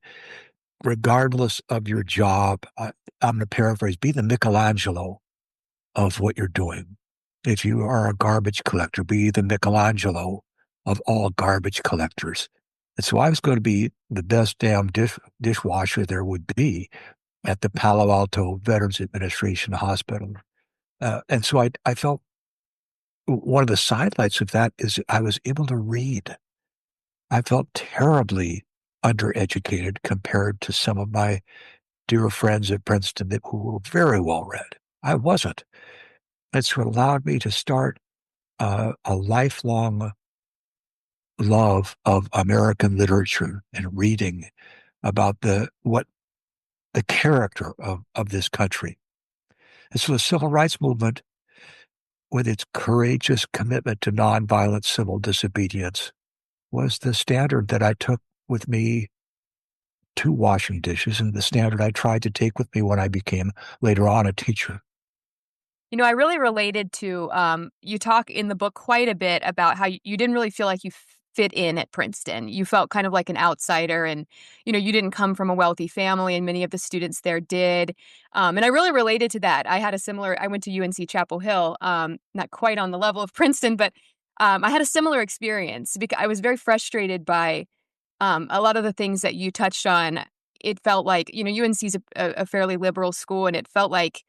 regardless of your job, I'm going to paraphrase, be the Michelangelo of what you're doing. If you are a garbage collector, be the Michelangelo of all garbage collectors. And so I was going to be the best damn dishwasher there would be at the Palo Alto Veterans Administration Hospital. And so I felt one of the sidelights of that is I was able to read. I felt terribly undereducated compared to some of my dear friends at Princeton who were very well read. I wasn't. It's what allowed me to start a lifelong love of American literature and reading about the character of this country. And so the civil rights movement, with its courageous commitment to nonviolent civil disobedience, was the standard that I took with me to washing dishes, and the standard I tried to take with me when I became later on a teacher. I really related to, you talk in the book quite a bit about how you didn't really feel like you fit in at Princeton. You felt kind of like an outsider, and, you didn't come from a wealthy family, and many of the students there did. And I really related to that. I went to UNC Chapel Hill, not quite on the level of Princeton, but I had a similar experience because I was very frustrated by a lot of the things that you touched on. It felt like, UNC is a fairly liberal school, and it felt like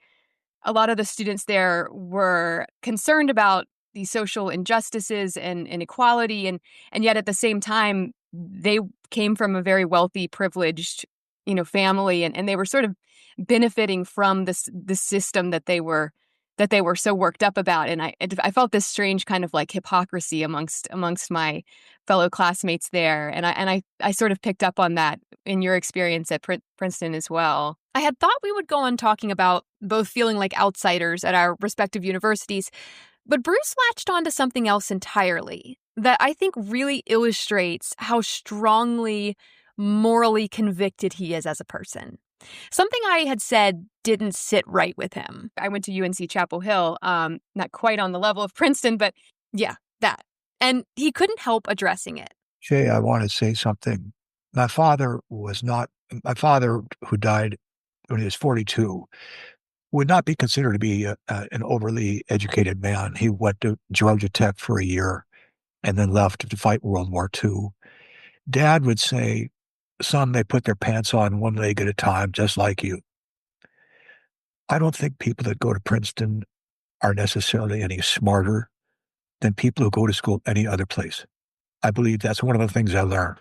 a lot of the students there were concerned about these social injustices and inequality, and yet at the same time, they came from a very wealthy, privileged, family, and they were sort of benefiting from this system that they were so worked up about. And I felt this strange kind of like hypocrisy amongst my fellow classmates there, and I sort of picked up on that in your experience at Princeton as well. I had thought we would go on talking about both feeling like outsiders at our respective universities, but Bruce latched onto something else entirely that I think really illustrates how strongly morally convicted he is as a person. Something I had said didn't sit right with him. I went to UNC Chapel Hill, not quite on the level of Princeton, but yeah, that. And he couldn't help addressing it. Shay, I want to say something. My father, who died when he was 42, would not be considered to be an overly educated man. He went to Georgia Tech for a year and then left to fight World War II. Dad would say, "Son, they put their pants on one leg at a time, just like you." I don't think people that go to Princeton are necessarily any smarter than people who go to school any other place. I believe that's one of the things I learned.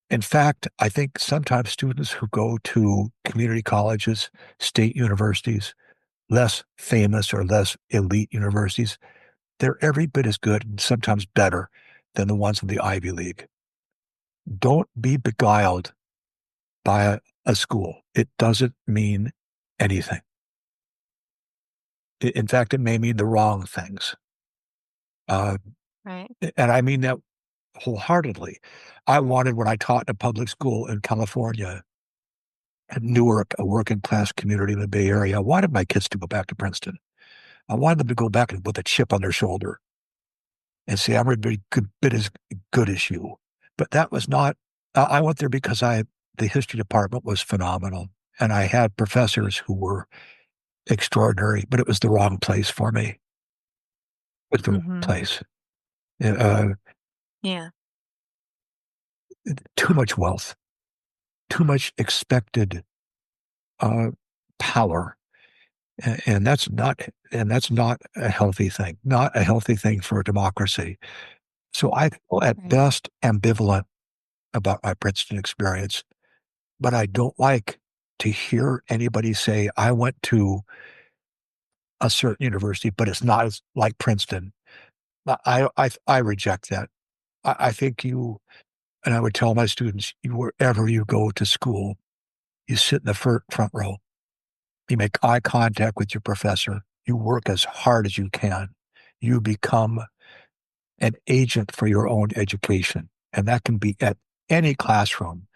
In fact, I think sometimes students who go to community colleges, state universities, less famous or less elite universities, they're every bit as good and sometimes better than the ones in the Ivy League. Don't be beguiled by a school. It doesn't mean anything. In fact, it may mean the wrong things. Right. And I mean that wholeheartedly. I wanted, when I taught in a public school in California, at Newark, a working class community in the Bay Area, I wanted my kids to go back to Princeton. I wanted them to go back with a chip on their shoulder and say, "I'm every bit as good as you." But that was not, I went there because the history department was phenomenal. And I had professors who were extraordinary, but it was the wrong place for me. It was the wrong place. Yeah. Too much wealth, too much expected power. And that's not a healthy thing, not a healthy thing for a democracy. So I feel at best ambivalent about my Princeton experience, but I don't like to hear anybody say, "I went to a certain university, but it's not as like Princeton." I reject that. I think and I would tell my students, wherever you go to school, you sit in the front row. You make eye contact with your professor. You work as hard as you can. You become an agent for your own education. And that can be at any classroom,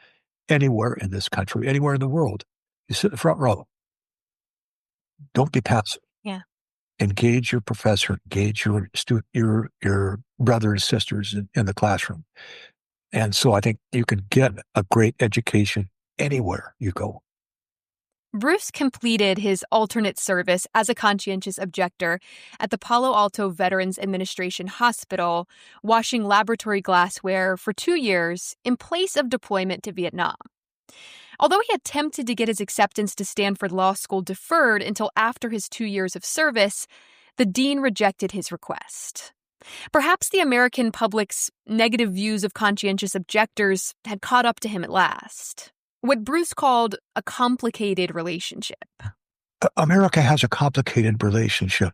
anywhere in this country, anywhere in the world. You sit in the front row. Don't be passive. Yeah. Engage your professor, engage your brothers and sisters in the classroom. And so I think you can get a great education anywhere you go. Bruce completed his alternate service as a conscientious objector at the Palo Alto Veterans Administration Hospital, washing laboratory glassware for 2 years in place of deployment to Vietnam. Although he attempted to get his acceptance to Stanford Law School deferred until after his 2 years of service, the dean rejected his request. Perhaps the American public's negative views of conscientious objectors had caught up to him at last. What Bruce called a complicated relationship. America has a complicated relationship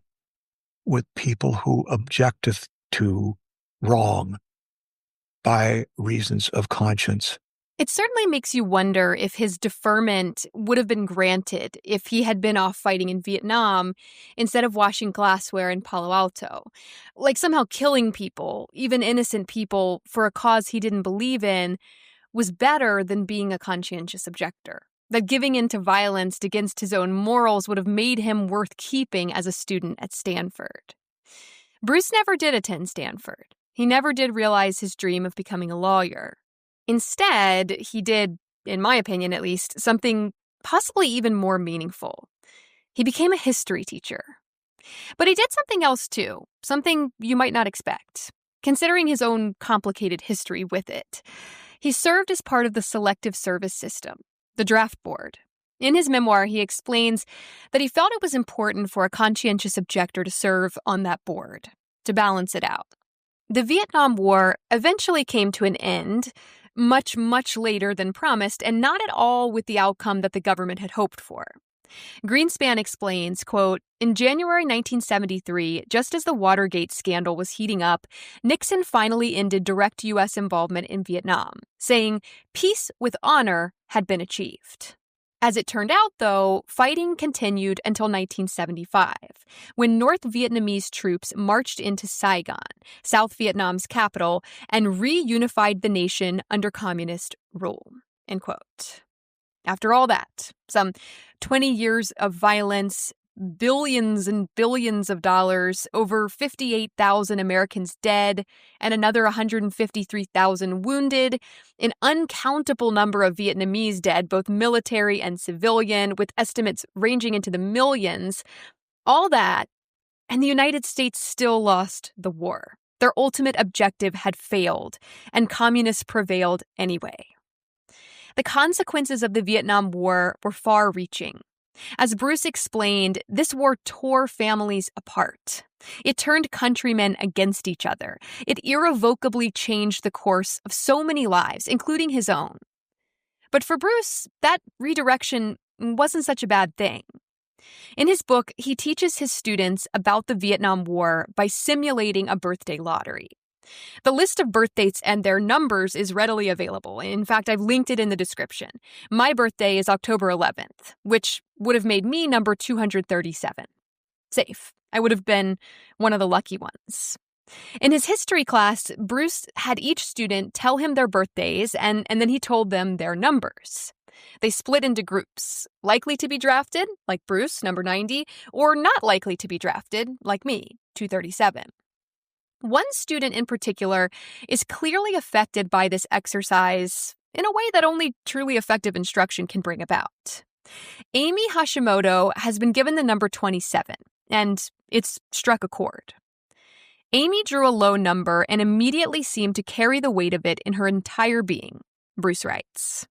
with people who object to wrong by reasons of conscience. It certainly makes you wonder if his deferment would have been granted if he had been off fighting in Vietnam instead of washing glassware in Palo Alto. Like somehow killing people, even innocent people, for a cause he didn't believe in was better than being a conscientious objector. That giving in to violence against his own morals would have made him worth keeping as a student at Stanford. Bruce never did attend Stanford. He never did realize his dream of becoming a lawyer. Instead, he did, in my opinion at least, something possibly even more meaningful. He became a history teacher. But he did something else too, something you might not expect, considering his own complicated history with it. He served as part of the selective service system, the draft board. In his memoir, he explains that he felt it was important for a conscientious objector to serve on that board, to balance it out. The Vietnam War eventually came to an end, much, much later than promised, and not at all with the outcome that the government had hoped for. Greenspan explains, quote, "In January 1973, just as the Watergate scandal was heating up, Nixon finally ended direct U.S. involvement in Vietnam, saying peace with honor had been achieved. As it turned out, though, fighting continued until 1975, when North Vietnamese troops marched into Saigon, South Vietnam's capital, and reunified the nation under communist rule." End quote. After all that, some 20 years of violence, billions and billions of dollars, over 58,000 Americans dead, and another 153,000 wounded, an uncountable number of Vietnamese dead, both military and civilian, with estimates ranging into the millions, all that, and the United States still lost the war. Their ultimate objective had failed, and communists prevailed anyway. The consequences of the Vietnam War were far-reaching. As Bruce explained, this war tore families apart. It turned countrymen against each other. It irrevocably changed the course of so many lives, including his own. But for Bruce, that redirection wasn't such a bad thing. In his book, he teaches his students about the Vietnam War by simulating a birthday lottery. The list of birth dates and their numbers is readily available. In fact, I've linked it in the description. My birthday is October 11th, which would have made me number 237. Safe. I would have been one of the lucky ones. In his history class, Bruce had each student tell him their birthdays, and then he told them their numbers. They split into groups, likely to be drafted, like Bruce, number 90, or not likely to be drafted, like me, 237. One student in particular is clearly affected by this exercise in a way that only truly effective instruction can bring about. Amy Hashimoto has been given the number 27, and it's struck a chord. Amy drew a low number and immediately seemed to carry the weight of it in her entire being, Bruce writes.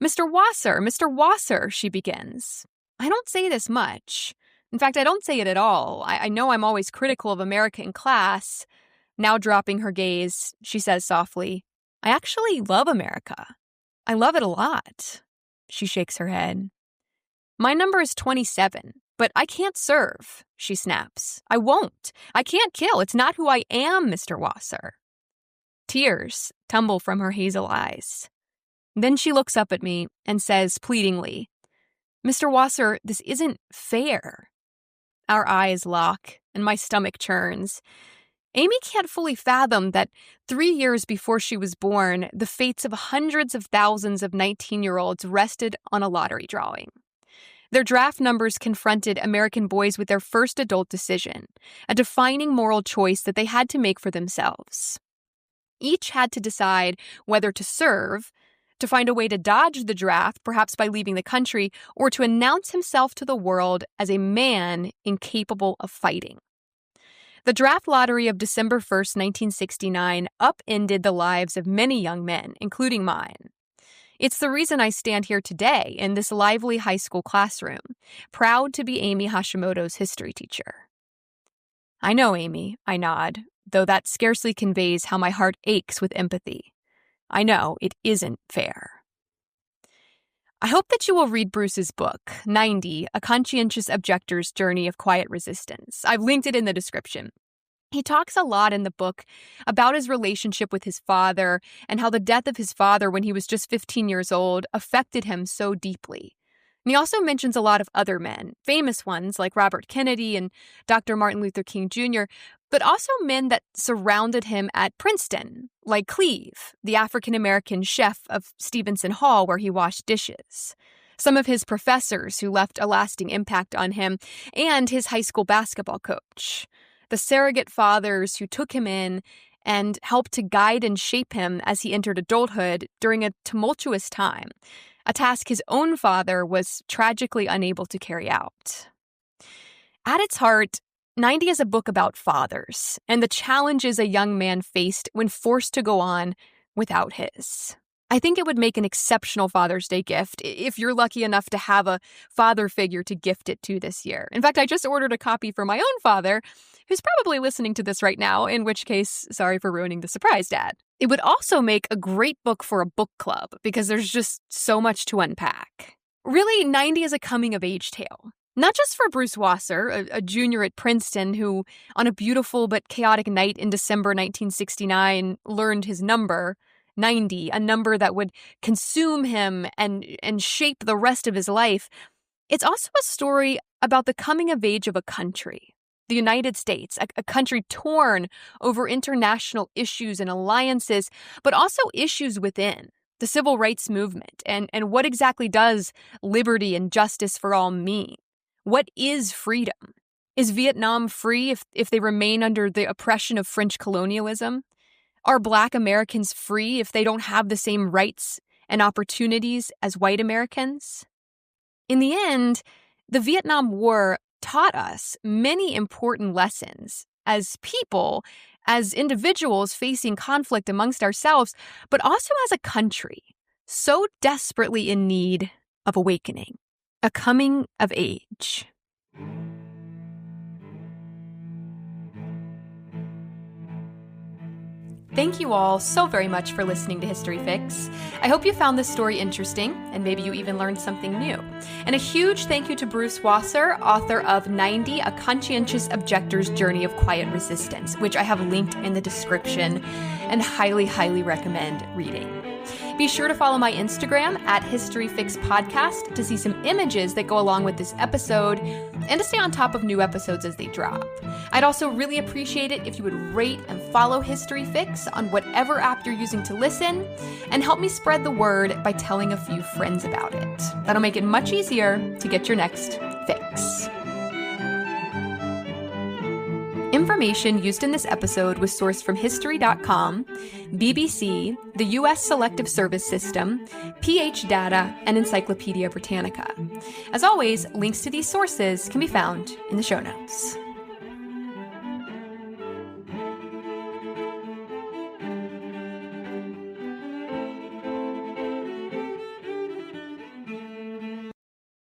Mr. Wasser, she begins. I don't say this much. In fact, I don't say it at all. I know I'm always critical of America in class. Now dropping her gaze, she says softly, I actually love America. I love it a lot. She shakes her head. My number is 27, but I can't serve, she snaps. I won't. I can't kill. It's not who I am, Mr. Wasser. Tears tumble from her hazel eyes. Then she looks up at me and says pleadingly, Mr. Wasser, this isn't fair. Our eyes lock, and my stomach churns. Amy can't fully fathom that 3 years before she was born, the fates of hundreds of thousands of 19-year-olds rested on a lottery drawing. Their draft numbers confronted American boys with their first adult decision, a defining moral choice that they had to make for themselves. Each had to decide whether to serve, to find a way to dodge the draft, perhaps by leaving the country, or to announce himself to the world as a man incapable of fighting. The draft lottery of December 1st, 1969 upended the lives of many young men, including mine. It's the reason I stand here today in this lively high school classroom, proud to be Amy Hashimoto's history teacher. I know, Amy, I nod, though that scarcely conveys how my heart aches with empathy. I know it isn't fair. I hope that you will read Bruce's book, 90, A Conscientious Objector's Journey of Quiet Resistance. I've linked it in the description. He talks a lot in the book about his relationship with his father and how the death of his father when he was just 15 years old affected him so deeply. And he also mentions a lot of other men, famous ones like Robert Kennedy and Dr. Martin Luther King Jr., but also men that surrounded him at Princeton, like Cleve, the African-American chef of Stevenson Hall where he washed dishes, some of his professors who left a lasting impact on him, and his high school basketball coach, the surrogate fathers who took him in and helped to guide and shape him as he entered adulthood during a tumultuous time, a task his own father was tragically unable to carry out. At its heart, 90 is a book about fathers and the challenges a young man faced when forced to go on without his. I think it would make an exceptional Father's Day gift if you're lucky enough to have a father figure to gift it to this year. In fact, I just ordered a copy for my own father, who's probably listening to this right now, in which case, sorry for ruining the surprise, Dad. It would also make a great book for a book club because there's just so much to unpack. Really, 90 is a coming-of-age tale. Not just for Bruce Wasser, a junior at Princeton who, on a beautiful but chaotic night in December 1969, learned his number, 90, a number that would consume him and shape the rest of his life. It's also a story about the coming of age of a country, the United States, a country torn over international issues and alliances, but also issues within, the civil rights movement, and what exactly does liberty and justice for all mean? What is freedom? Is Vietnam free if they remain under the oppression of French colonialism? Are Black Americans free if they don't have the same rights and opportunities as white Americans? In the end, the Vietnam War taught us many important lessons as people, as individuals facing conflict amongst ourselves, but also as a country, so desperately in need of awakening, a coming of age. Thank you all so very much for listening to History Fix. I hope you found this story interesting, and maybe you even learned something new. And a huge thank you to Bruce Wasser, author of 90, A Conscientious Objector's Journey of Quiet Resistance, which I have linked in the description and highly, highly recommend reading. Be sure to follow my Instagram at History Fix Podcast to see some images that go along with this episode and to stay on top of new episodes as they drop. I'd also really appreciate it if you would rate and follow History Fix on whatever app you're using to listen and help me spread the word by telling a few friends about it. That'll make it much easier to get your next fix. Information used in this episode was sourced from History.com, BBC, the U.S. Selective Service System, PH Data, and Encyclopedia Britannica. As always, links to these sources can be found in the show notes.